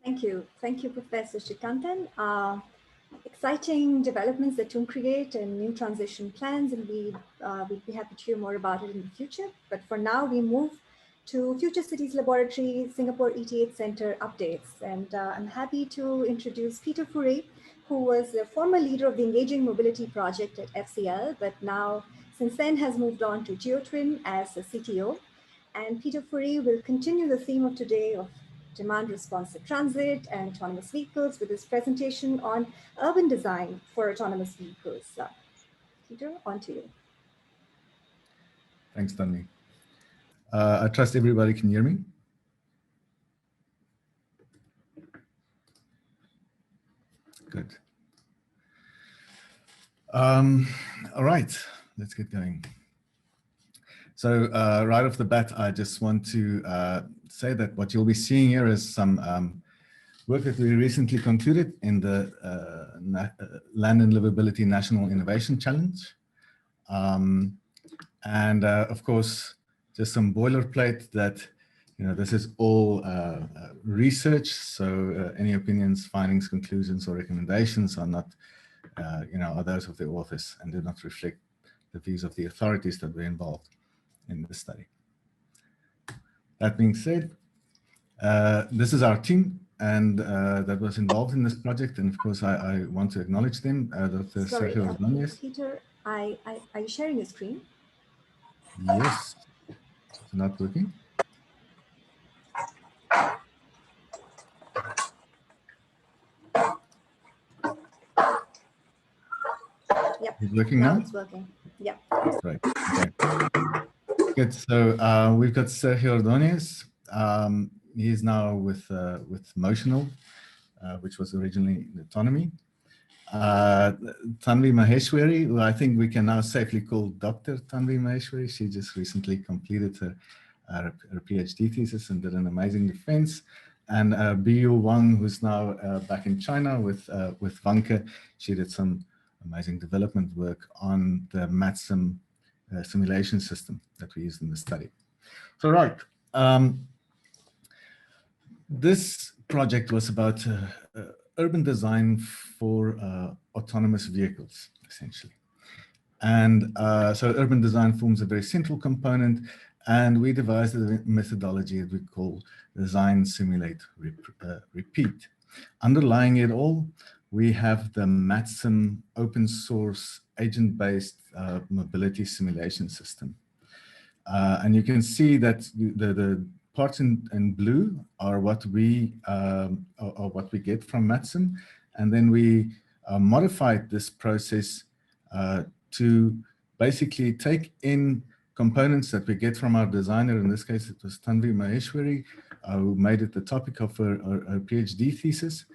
Thank you, Professor Shikantan. Exciting developments that TUM create and new transition plans, and we'd be happy to hear more about it in the future. But for now, we move to Future Cities Laboratory Singapore ET8 Center updates. And I'm happy to introduce Pieter Fourie, who was a former leader of the Engaging Mobility Project at FCL, but now since then has moved on to GeoTwin as a CTO. And Pieter Fourie will continue the theme of today of demand responsive transit and autonomous vehicles with his presentation on urban design for autonomous vehicles. Pieter, on to you. Thanks, Tanvi. I trust everybody can hear me. Good. All right, let's get going. So right off the bat, I just want to say that what you'll be seeing here is some work that we recently concluded in the Land and Livability National Innovation Challenge. Of course, just some boilerplate that, this is all research, so any opinions, findings, conclusions, or recommendations are not, are those of the authors and do not reflect the views of the authorities that were involved in the study. That being said, this is our team and that was involved in this project, and of course I want to acknowledge them. Dr. Sergio Ordonez. Pieter, are you sharing your screen? Yes, it's not working. Yep. It's working now? It's working. Yep. Right. Okay. Good. So we've got Sergio Ordonez. He is now with Motional, which was originally in Autonomy. Tanvi Maheshwari, who I think we can now safely call Dr. Tanvi Maheshwari. She just recently completed her PhD thesis and did an amazing defense. And Biyu Wang, who's now back in China with Vanke. She did some amazing development work on the MATSIM simulation system that we used in the study. So right, this project was about urban design for autonomous vehicles, essentially. And so urban design forms a very central component, and we devised a methodology that we call design, simulate, repeat. Underlying it all, we have the MATSIM open source agent-based mobility simulation system. And you can see that the parts in blue are what we get from MATSIM, and then we modified this process to basically take in components that we get from our designer. In this case, it was Tanvi Maheshwari, who made it the topic of her PhD thesis.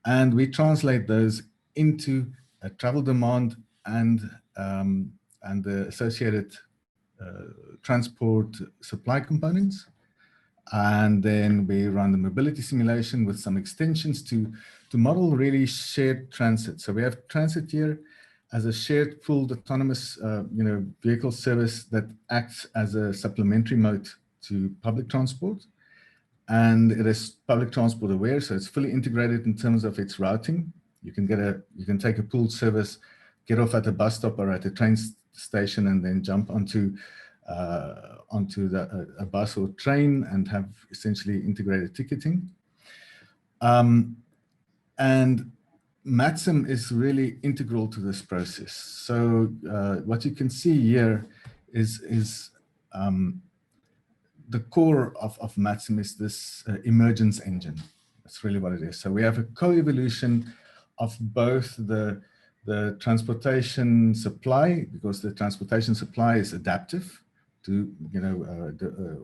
And we translate those into a travel demand and the associated transport supply components. And then we run the mobility simulation with some extensions to model really shared transit. So we have transit here as a shared pooled autonomous vehicle service that acts as a supplementary mode to public transport. And it is public transport aware, so it's fully integrated in terms of its routing. You can take a pooled service, get off at a bus stop or at a train station, and then jump onto a bus or train and have essentially integrated ticketing. And MATSIM is really integral to this process. So what you can see here is the core of MATSIM is this emergence engine. That's really what it is. So we have a co-evolution of both the transportation supply, because the transportation supply is adaptive to,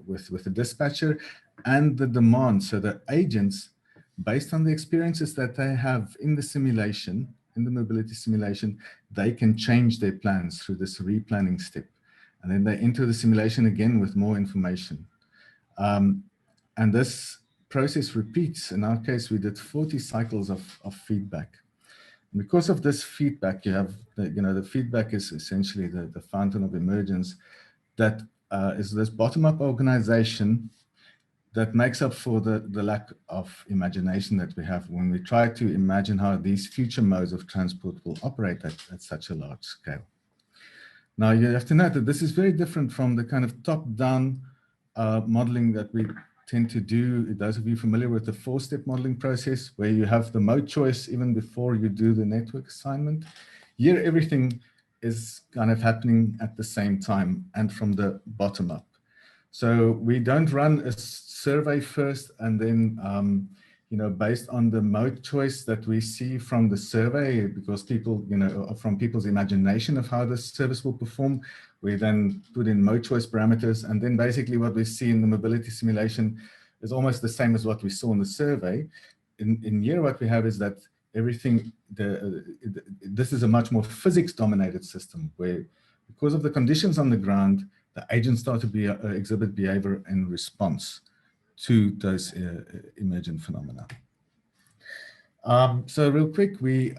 with the dispatcher, and the demand. So the agents, based on the experiences that they have in the simulation, in the mobility simulation, they can change their plans through this replanning step. And then they enter the simulation again with more information. And this process repeats. In our case, we did 40 cycles of feedback. And because of this feedback, you have, the feedback is essentially the fountain of emergence that is this bottom-up organization that makes up for the lack of imagination that we have when we try to imagine how these future modes of transport will operate at such a large scale. Now, you have to note that this is very different from the kind of top-down modeling that we tend to do. Those of you familiar with the four-step modeling process, where you have the mode choice even before you do the network assignment. Here, everything is kind of happening at the same time and from the bottom up. So we don't run a survey first and then, you know, based on the mode choice that we see from the survey, because people, you know, from people's imagination of how the service will perform, we then put in mode choice parameters. And then basically what we see in the mobility simulation is almost the same as what we saw in the survey. In here, what we have is that everything, this is a much more physics dominated system where, because of the conditions on the ground, the agents start to exhibit behavior in response to those emergent phenomena. So real quick, we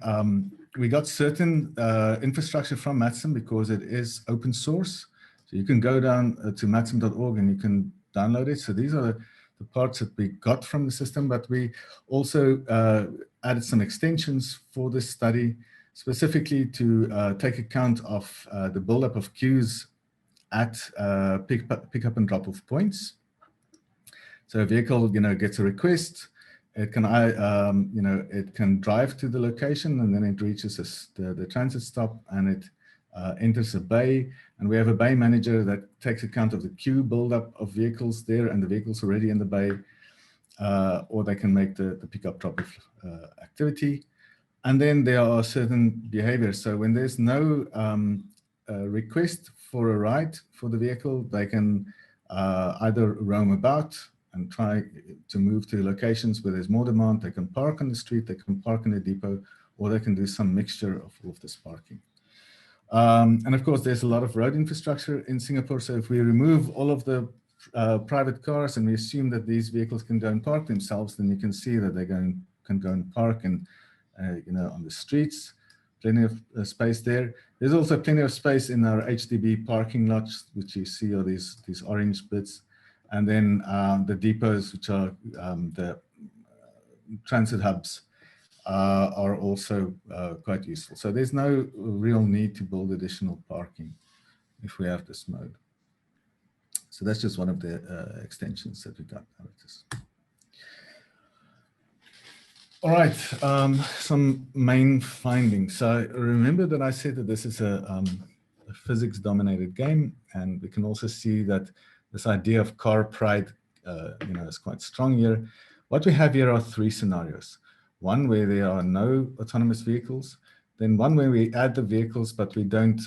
got certain infrastructure from Maxim because it is open source. So you can go down to maxim.org and you can download it. So these are the parts that we got from the system, but we also added some extensions for this study, specifically to take account of the buildup of queues at pick up and drop off points. So a vehicle, you know, gets a request. It can, you know, it can drive to the location and then it reaches the transit stop and it enters a bay. And we have a bay manager that takes account of the queue buildup of vehicles there and the vehicles already in the bay, or they can make the pick-up drop-off activity. And then there are certain behaviors. So when there's no request for a ride for the vehicle, they can either roam about and try to move to locations where there's more demand. They can park on the street, they can park in the depot, or they can do some mixture of all of this parking. And of course, there's a lot of road infrastructure in Singapore. So if we remove all of the private cars and we assume that these vehicles can go and park themselves, then you can see that they can go and park and you know, on the streets, plenty of space there. There's also plenty of space in our HDB parking lots, which you see are these orange bits. And then the depots, which are the transit hubs, are also quite useful. So there's no real need to build additional parking if we have this mode. So that's just one of the extensions that we got out of this. All right, some main findings. So remember that I said that this is a physics-dominated game, and we can also see that this idea of car pride, you know, is quite strong here. What we have here are three scenarios. One where there are no autonomous vehicles, then one where we add the vehicles but we don't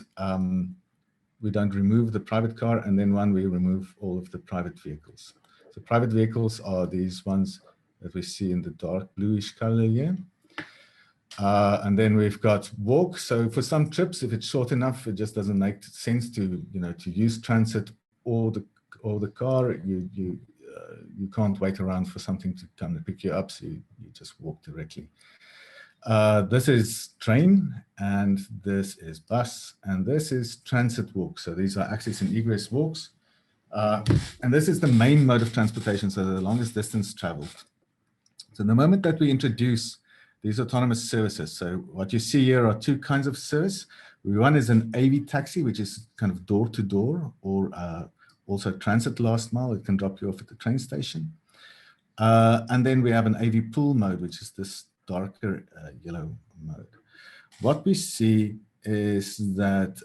remove the private car, and then one where we remove all of the private vehicles. So private vehicles are these ones that we see in the dark bluish color here. And then we've got walk. So for some trips, if it's short enough, it just doesn't make sense to, you know, to use transit or the car. You can't wait around for something to come and pick you up, so you just walk directly. This is train, and this is bus, and this is transit walk. So these are access and egress walks. And this is the main mode of transportation, so the longest distance traveled. So the moment that we introduce these autonomous services, so what you see here are two kinds of service. One is an AV taxi, which is kind of door to door, or also transit last mile. It can drop you off at the train station. And then we have an AV pool mode, which is this darker yellow mode. What we see is that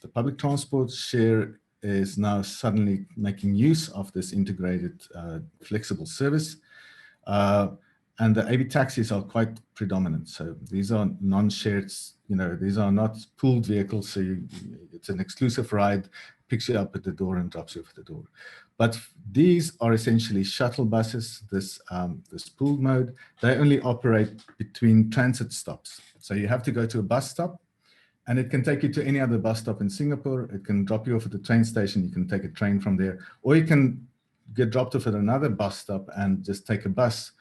the public transport share is now suddenly making use of this integrated flexible service. And the AV taxis are quite predominant. So these are non-shared, you know, these are not pooled vehicles. So it's an exclusive ride, picks you up at the door and drops you off at the door. But these are essentially shuttle buses, this pooled mode. They only operate between transit stops. So you have to go to a bus stop, and it can take you to any other bus stop in Singapore. It can drop you off at the train station. You can take a train from there, or you can get dropped off at another bus stop and just take a bus,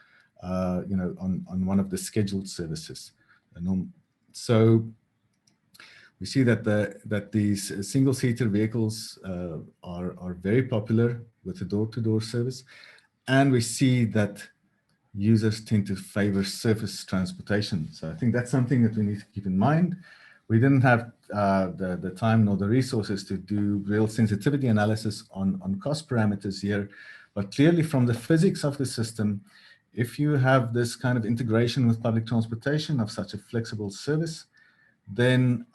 you know, on one of the scheduled services. So we see that these single-seater vehicles are very popular with the door-to-door service. And we see that users tend to favor surface transportation. So I think that's something that we need to keep in mind. We didn't have the time nor the resources to do real sensitivity analysis on cost parameters here, but clearly from the physics of the system, if you have this kind of integration with public transportation of such a flexible service, then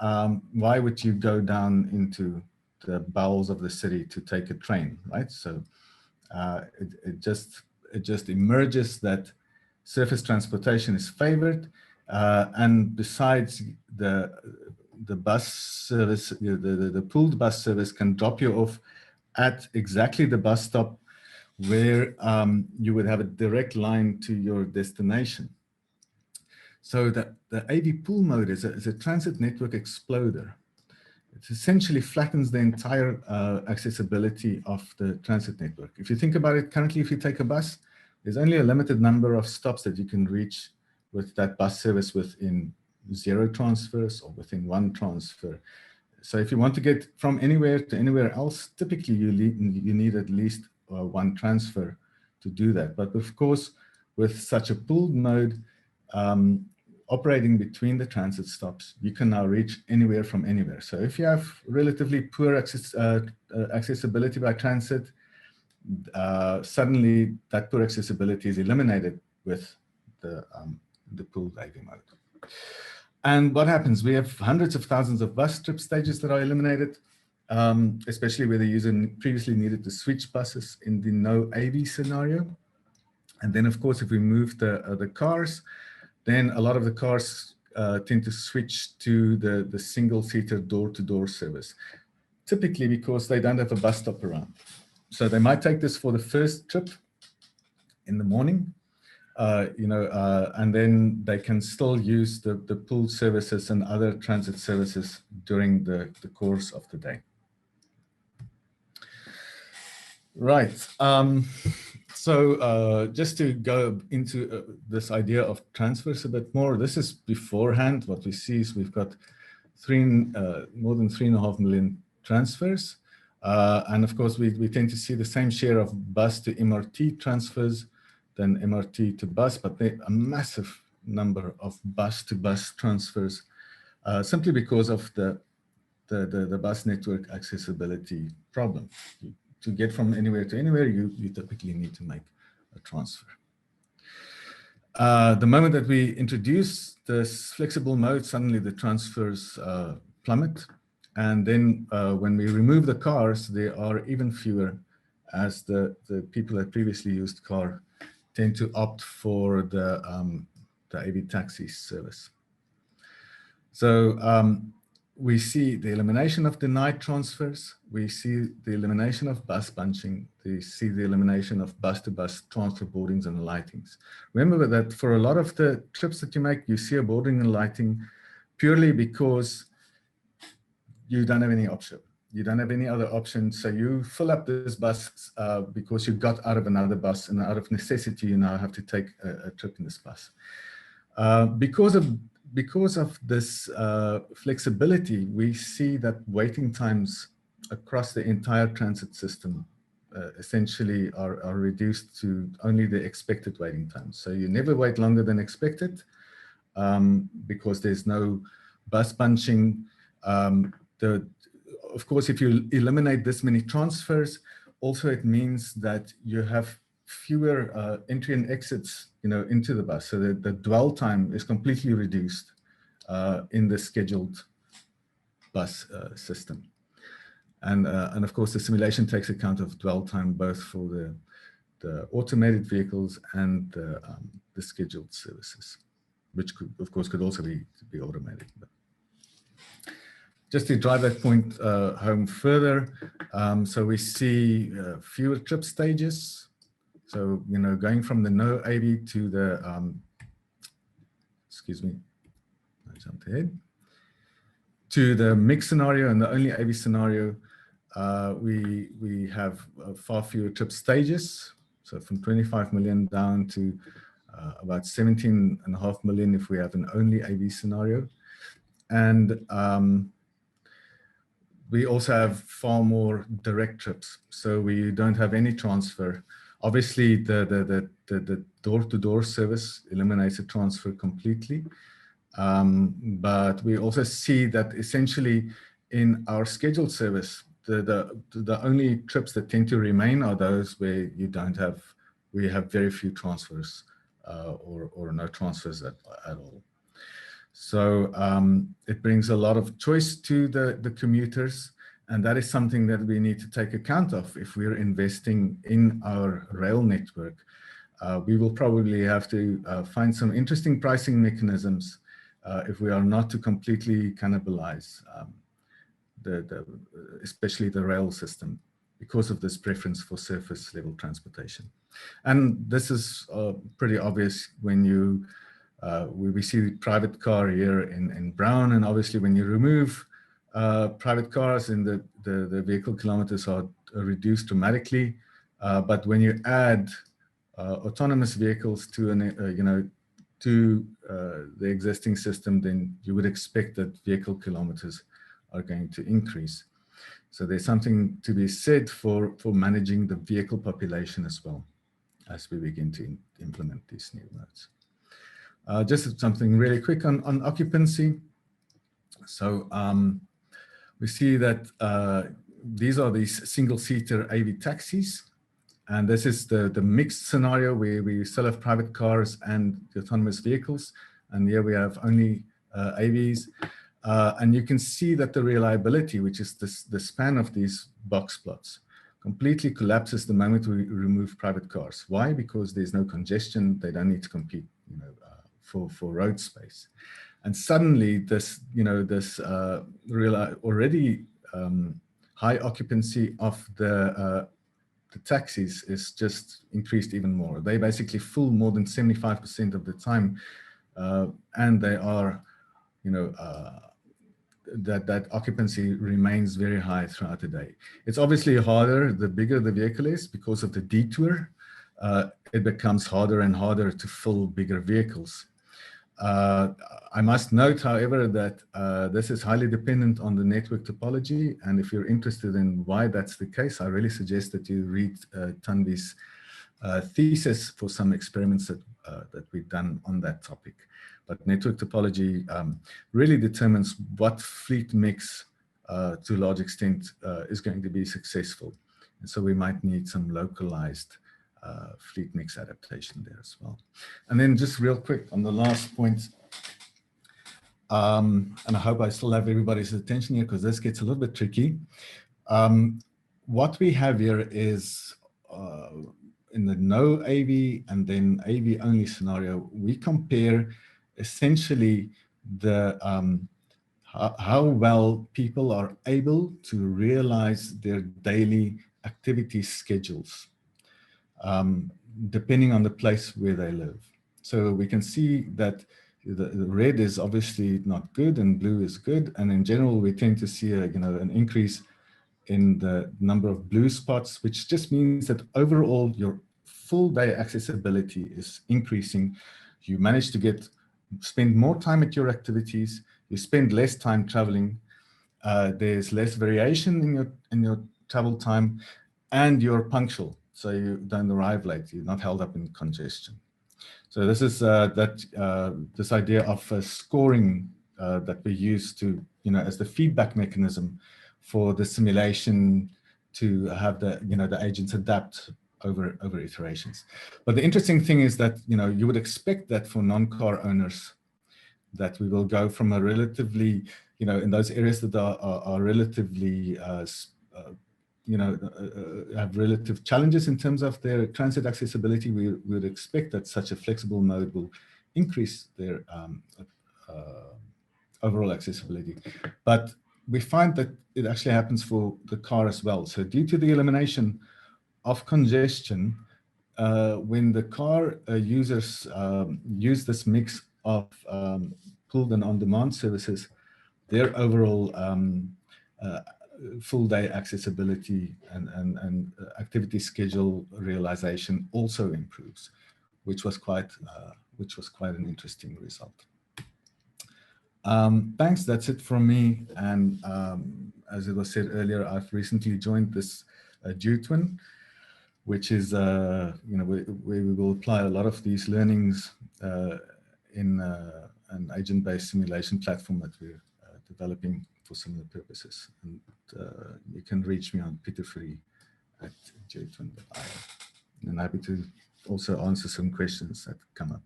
why would you go down into the bowels of the city to take a train, right? So it just emerges that surface transportation is favored, and besides the bus service, the pooled bus service can drop you off at exactly the bus stop where you would have a direct line to your destination. So the AV pool mode is a transit network exploder. It essentially flattens the entire accessibility of the transit network. If you think about it, currently, if you take a bus, there's only a limited number of stops that you can reach with that bus service within 0 transfers or within 1 transfer. So if you want to get from anywhere to anywhere else, typically you need at least 1 transfer to do that. But of course, with such a pooled mode, operating between the transit stops, you can now reach anywhere from anywhere. So if you have relatively poor accessibility by transit, suddenly that poor accessibility is eliminated with the pooled AV mode. And what happens? We have hundreds of thousands of bus trip stages that are eliminated, especially where the user previously needed to switch buses in the no AV scenario. And then, of course, if we move the cars, then a lot of the cars tend to switch to the single-seater door-to-door service, typically because they don't have a bus stop around. So they might take this for the first trip in the morning, and then they can still use the pool services and other transit services during the course of the day. Right. So just to go into this idea of transfers a bit more, this is beforehand. What we see is we've got more than 3.5 million transfers. And of course, we tend to see the same share of bus to MRT transfers than MRT to bus, but there are a massive number of bus to bus transfers simply because of the bus network accessibility problem. To get from anywhere to anywhere, you typically need to make a transfer. The moment that we introduce this flexible mode, suddenly the transfers plummet. And then when we remove the cars, there are even fewer, as the people that previously used car tend to opt for the AV taxi service. So we see the elimination of denied transfers. We see the elimination of bus bunching. We see the elimination of bus-to-bus transfer boardings and lightings. Remember that for a lot of the trips that you make, you see a boarding and lighting purely because you don't have any option. You don't have any other option. So you fill up this bus because you got out of another bus, and out of necessity, you now have to take a trip in this bus. Because of this flexibility, we see that waiting times across the entire transit system essentially are reduced to only the expected waiting times. So you never wait longer than expected because there's no bus bunching. Of course, if you eliminate this many transfers, also it means that you have fewer entry and exits, into the bus. So the dwell time is completely reduced in the scheduled bus system. And of course, the simulation takes account of dwell time both for the automated vehicles and the scheduled services, which of course could also be automated. But just to drive that point home further, so we see fewer trip stages. So, going from the no AV to the, excuse me, I jumped ahead, to the mixed scenario and the only AV scenario, we have far fewer trip stages. So from 25 million down to about 17.5 million if we have an only AV scenario. And we also have far more direct trips. So we don't have any transfer Obviously, the door-to-door service eliminates the transfer completely. But we also see that essentially in our scheduled service, the only trips that tend to remain are those where we have very few transfers or no transfers at all. So it brings a lot of choice to the commuters, and that is something that we need to take account of if we're investing in our rail network. We will probably have to find some interesting pricing mechanisms if we are not to completely cannibalize especially the rail system because of this preference for surface level transportation. And this is pretty obvious when we see the private car here in brown, and obviously when you remove private cars, and the vehicle kilometers are reduced dramatically. But when you add autonomous vehicles to the existing system, then you would expect that vehicle kilometers are going to increase. So there's something to be said for managing the vehicle population as well as we begin to implement these new modes. Just something really quick on occupancy. So we see that these are these single-seater AV taxis. And this is the mixed scenario where we still have private cars and autonomous vehicles. And here we have only AVs. And you can see that the reliability, which is the span of these box plots, completely collapses the moment we remove private cars. Why? Because there's no congestion. They don't need to compete, for road space. And suddenly this, already high occupancy of the taxis is just increased even more. They basically full more than 75% of the time, and they are, that occupancy remains very high throughout the day. It's obviously harder the bigger the vehicle is because of the detour. It becomes harder and harder to fill bigger vehicles. I must note, however, that this is highly dependent on the network topology. And if you're interested in why that's the case, I really suggest that you read Tanvi's thesis for some experiments that we've done on that topic. But network topology really determines what fleet mix to a large extent is going to be successful. And so we might need some localized fleet mix adaptation there as well. And then just real quick on the last point, and I hope I still have everybody's attention here because this gets a little bit tricky. What we have here is in the no AV and then AV only scenario, we compare essentially the how well people are able to realize their daily activity schedules, depending on the place where they live. So we can see that the red is obviously not good and blue is good. And in general, we tend to see an increase in the number of blue spots, which just means that overall your full day accessibility is increasing. You manage to spend more time at your activities. You spend less time traveling. There's less variation in your travel time, and you're punctual. So you don't arrive late. You're not held up in congestion. So this is this idea of scoring that we use to, as the feedback mechanism for the simulation to have the agents adapt over iterations. But the interesting thing is that, you would expect that for non-car owners, that we will go from a relatively, in those areas that are relatively have relative challenges in terms of their transit accessibility, we would expect that such a flexible mode will increase their overall accessibility. But we find that it actually happens for the car as well. So due to the elimination of congestion, when the car users use this mix of pulled and on-demand services, their overall full day accessibility and activity schedule realization also improves, which was quite an interesting result. Thanks, that's it from me. And as it was said earlier, I've recently joined this GUTWIN, which is where we will apply a lot of these learnings in an agent-based simulation platform that we're developing for similar purposes. And you can reach me on peterfourie@jtwin.io. And I'm happy to also answer some questions that come up.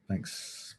Thanks.